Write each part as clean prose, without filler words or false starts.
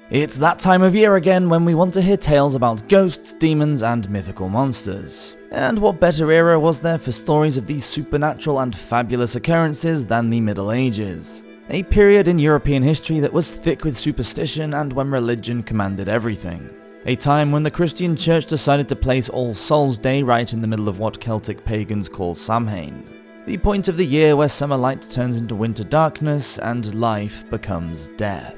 It's that time of year again when we want to hear tales about ghosts, demons, and mythical monsters. And what better era was there for stories of these supernatural and fabulous occurrences than the Middle Ages? A period in European history that was thick with superstition and when religion commanded everything. A time when the Christian church decided to place All Souls Day right in the middle of what Celtic Pagans call Samhain. The point of the year where summer light turns into winter darkness and life becomes death.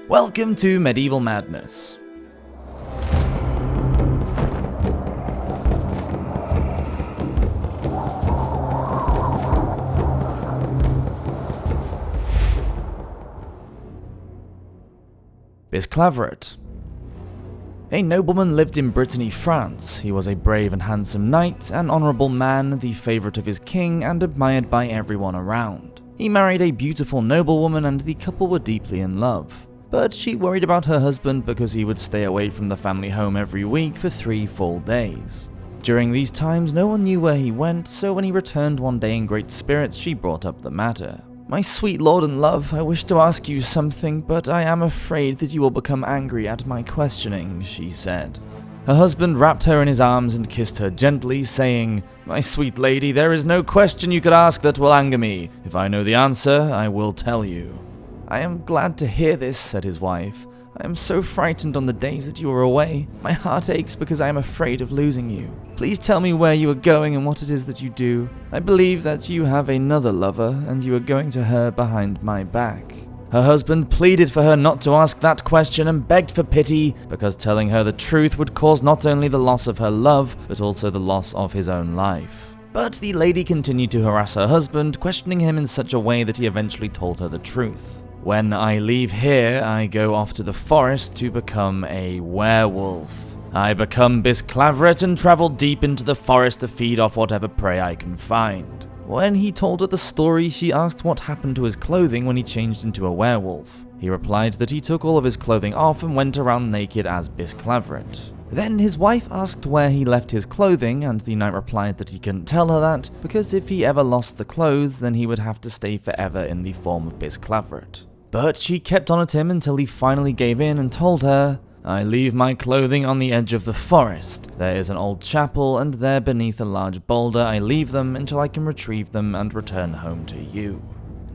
Welcome to Medieval Madness. Bisclavret. A nobleman lived in Brittany, France. He was a brave and handsome knight, an honourable man, the favourite of his king, and admired by everyone around. He married a beautiful noblewoman and the couple were deeply in love. But she worried about her husband because he would stay away from the family home every week for 3 full days. During these times, no one knew where he went, so when he returned one day in great spirits, she brought up the matter. "My sweet lord and love, I wish to ask you something, but I am afraid that you will become angry at my questioning," she said. Her husband wrapped her in his arms and kissed her gently, saying, "My sweet lady, there is no question you could ask that will anger me. If I know the answer, I will tell you." "I am glad to hear this," said his wife. "I am so frightened on the days that you are away. My heart aches because I am afraid of losing you. Please tell me where you are going and what it is that you do. I believe that you have another lover, and you are going to her behind my back." Her husband pleaded for her not to ask that question and begged for pity, because telling her the truth would cause not only the loss of her love, but also the loss of his own life. But the lady continued to harass her husband, questioning him in such a way that he eventually told her the truth. "When I leave here, I go off to the forest to become a werewolf. I become Bisclavret and travel deep into the forest to feed off whatever prey I can find." When he told her the story, she asked what happened to his clothing when he changed into a werewolf. He replied that he took all of his clothing off and went around naked as Bisclavret. Then his wife asked where he left his clothing, and the knight replied that he couldn't tell her that, because if he ever lost the clothes, then he would have to stay forever in the form of Bisclavret. But she kept on at him until he finally gave in and told her, "I leave my clothing on the edge of the forest. There is an old chapel, and there beneath a large boulder I leave them until I can retrieve them and return home to you."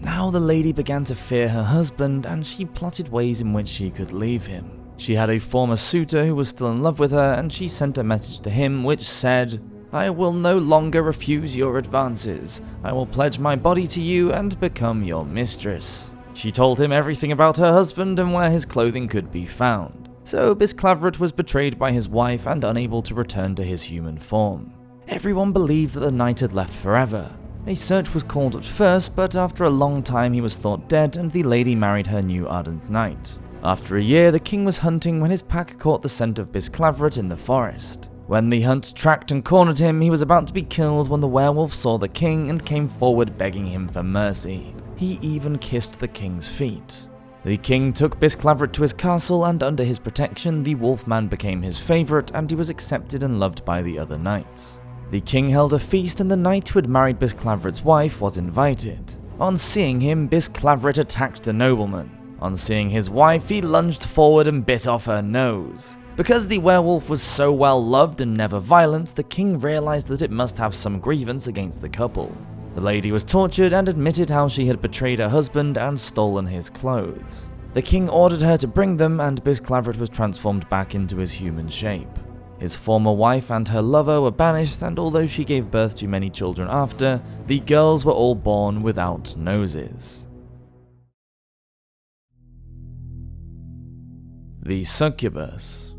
Now the lady began to fear her husband, and she plotted ways in which she could leave him. She had a former suitor who was still in love with her, and she sent a message to him which said, "I will no longer refuse your advances. I will pledge my body to you and become your mistress." She told him everything about her husband and where his clothing could be found. So Bisclavret was betrayed by his wife and unable to return to his human form. Everyone believed that the knight had left forever. A search was called at first, but after a long time he was thought dead and the lady married her new ardent knight. After a year, the king was hunting when his pack caught the scent of Bisclavret in the forest. When the hunt tracked and cornered him, he was about to be killed when the werewolf saw the king and came forward begging him for mercy. He even kissed the king's feet. The king took Bisclavret to his castle, and under his protection, the wolfman became his favourite, and he was accepted and loved by the other knights. The king held a feast, and the knight who had married Bisclavret's wife was invited. On seeing him, Bisclavret attacked the nobleman. On seeing his wife, he lunged forward and bit off her nose. Because the werewolf was so well loved and never violent, the king realised that it must have some grievance against the couple. The lady was tortured and admitted how she had betrayed her husband and stolen his clothes. The king ordered her to bring them, and Bisclavret was transformed back into his human shape. His former wife and her lover were banished, and although she gave birth to many children after, the girls were all born without noses. The Succubus.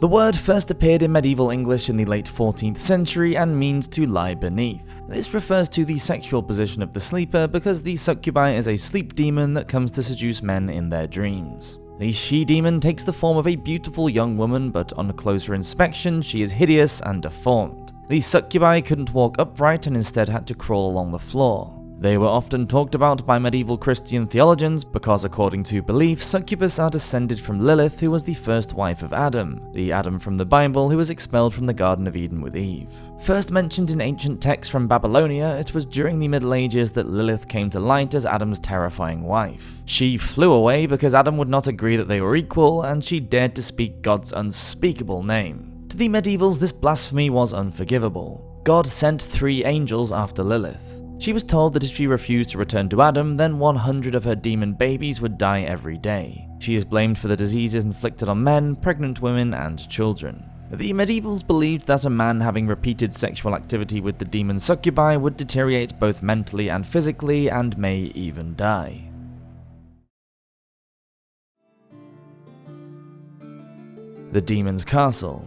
The word first appeared in medieval English in the late 14th century and means to lie beneath. This refers to the sexual position of the sleeper because the succubi is a sleep demon that comes to seduce men in their dreams. The she-demon takes the form of a beautiful young woman, but on closer inspection she is hideous and deformed. The succubi couldn't walk upright and instead had to crawl along the floor. They were often talked about by medieval Christian theologians because, according to belief, succubus are descended from Lilith, who was the first wife of Adam, the Adam from the Bible who was expelled from the Garden of Eden with Eve. First mentioned in ancient texts from Babylonia, it was during the Middle Ages that Lilith came to light as Adam's terrifying wife. She flew away because Adam would not agree that they were equal, and she dared to speak God's unspeakable name. To the medievals, this blasphemy was unforgivable. God sent 3 angels after Lilith. She was told that if she refused to return to Adam, then 100 of her demon babies would die every day. She is blamed for the diseases inflicted on men, pregnant women, and children. The medievals believed that a man having repeated sexual activity with the demon succubi would deteriorate both mentally and physically, and may even die. The Demon's Castle.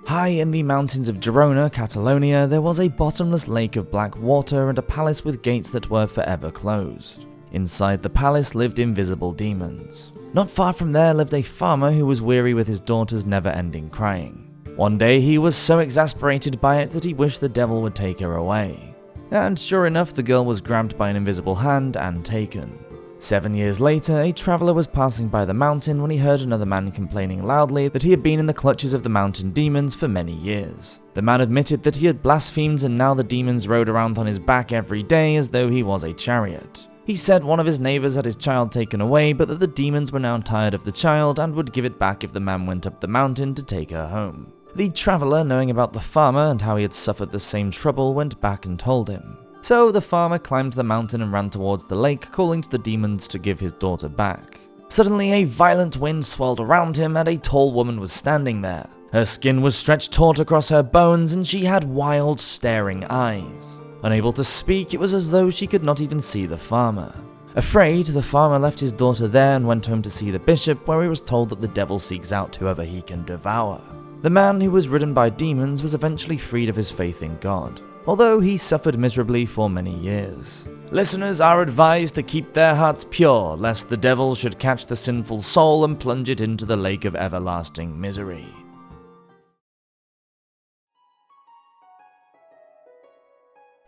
High in the mountains of Girona, Catalonia, there was a bottomless lake of black water and a palace with gates that were forever closed. Inside the palace lived invisible demons. Not far from there lived a farmer who was weary with his daughter's never-ending crying. One day he was so exasperated by it that he wished the devil would take her away. And sure enough, the girl was grabbed by an invisible hand and taken. 7 years later, a traveller was passing by the mountain when he heard another man complaining loudly that he had been in the clutches of the mountain demons for many years. The man admitted that he had blasphemed, and now the demons rode around on his back every day as though he was a chariot. He said one of his neighbours had his child taken away, but that the demons were now tired of the child and would give it back if the man went up the mountain to take her home. The traveller, knowing about the farmer and how he had suffered the same trouble, went back and told him. So the farmer climbed the mountain and ran towards the lake, calling to the demons to give his daughter back. Suddenly, a violent wind swirled around him, and a tall woman was standing there. Her skin was stretched taut across her bones, and she had wild, staring eyes. Unable to speak, it was as though she could not even see the farmer. Afraid, the farmer left his daughter there and went home to see the bishop, where he was told that the devil seeks out whoever he can devour. The man who was ridden by demons was eventually freed of his faith in God, although he suffered miserably for many years. Listeners are advised to keep their hearts pure, lest the devil should catch the sinful soul and plunge it into the lake of everlasting misery.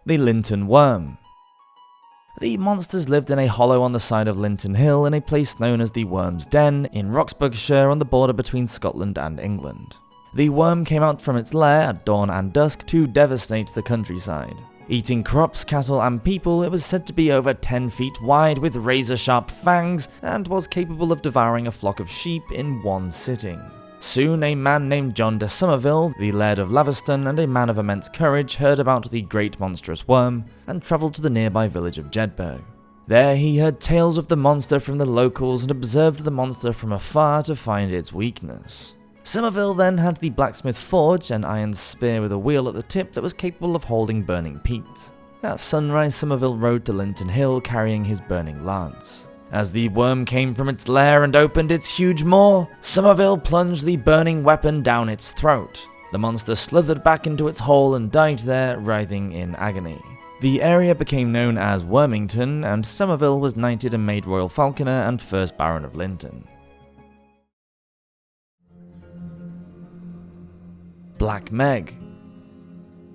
The Linton Worm. The monsters lived in a hollow on the side of Linton Hill in a place known as the Worm's Den in Roxburghshire on the border between Scotland and England. The worm came out from its lair at dawn and dusk to devastate the countryside. Eating crops, cattle, and people, it was said to be over 10 feet wide with razor-sharp fangs and was capable of devouring a flock of sheep in one sitting. Soon, a man named John de Somerville, the Laird of Laverston and a man of immense courage, heard about the great monstrous worm and travelled to the nearby village of Jedburgh. There he heard tales of the monster from the locals and observed the monster from afar to find its weakness. Somerville then had the blacksmith forge an iron spear with a wheel at the tip that was capable of holding burning peat. At sunrise, Somerville rode to Linton Hill carrying his burning lance. As the worm came from its lair and opened its huge maw, Somerville plunged the burning weapon down its throat. The monster slithered back into its hole and died there, writhing in agony. The area became known as Wormington, and Somerville was knighted and made Royal Falconer and 1st Baron of Linton. Black Meg.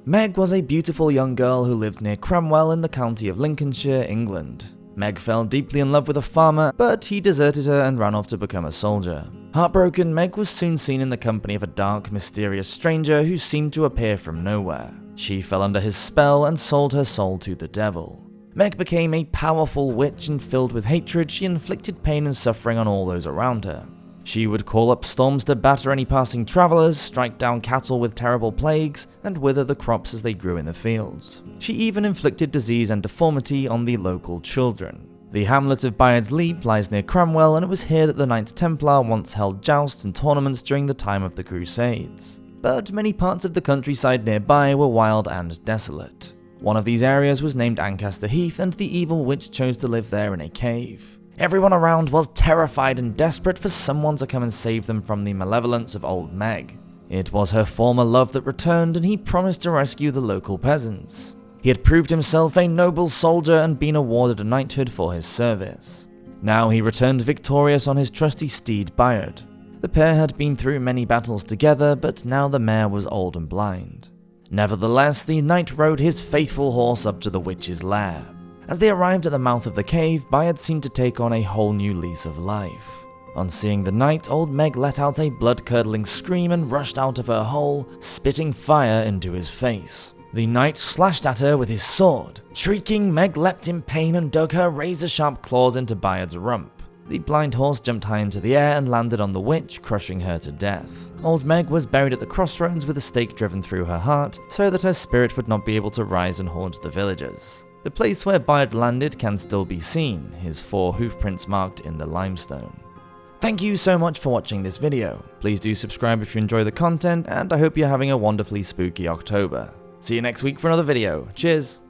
Meg was a beautiful young girl who lived near Cramwell in the county of Lincolnshire, England. Meg fell deeply in love with a farmer, but he deserted her and ran off to become a soldier. Heartbroken, Meg was soon seen in the company of a dark, mysterious stranger who seemed to appear from nowhere. She fell under his spell and sold her soul to the devil. Meg became a powerful witch, and filled with hatred, she inflicted pain and suffering on all those around her. She would call up storms to batter any passing travellers, strike down cattle with terrible plagues, and wither the crops as they grew in the fields. She even inflicted disease and deformity on the local children. The hamlet of Bayard's Leap lies near Cramwell, and it was here that the Knights Templar once held jousts and tournaments during the time of the Crusades. But many parts of the countryside nearby were wild and desolate. One of these areas was named Ancaster Heath, and the evil witch chose to live there in a cave. Everyone around was terrified and desperate for someone to come and save them from the malevolence of Old Meg. It was her former love that returned, and he promised to rescue the local peasants. He had proved himself a noble soldier and been awarded a knighthood for his service. Now he returned victorious on his trusty steed Bayard. The pair had been through many battles together, but now the mare was old and blind. Nevertheless, the knight rode his faithful horse up to the witch's lair. As they arrived at the mouth of the cave, Bayard seemed to take on a whole new lease of life. On seeing the knight, old Meg let out a blood-curdling scream and rushed out of her hole, spitting fire into his face. The knight slashed at her with his sword. Shrieking, Meg leapt in pain and dug her razor-sharp claws into Bayard's rump. The blind horse jumped high into the air and landed on the witch, crushing her to death. Old Meg was buried at the crossroads with a stake driven through her heart, so that her spirit would not be able to rise and haunt the villagers. The place where Bayard landed can still be seen, his 4 hoofprints marked in the limestone. Thank you so much for watching this video. Please do subscribe if you enjoy the content, and I hope you're having a wonderfully spooky October. See you next week for another video. Cheers!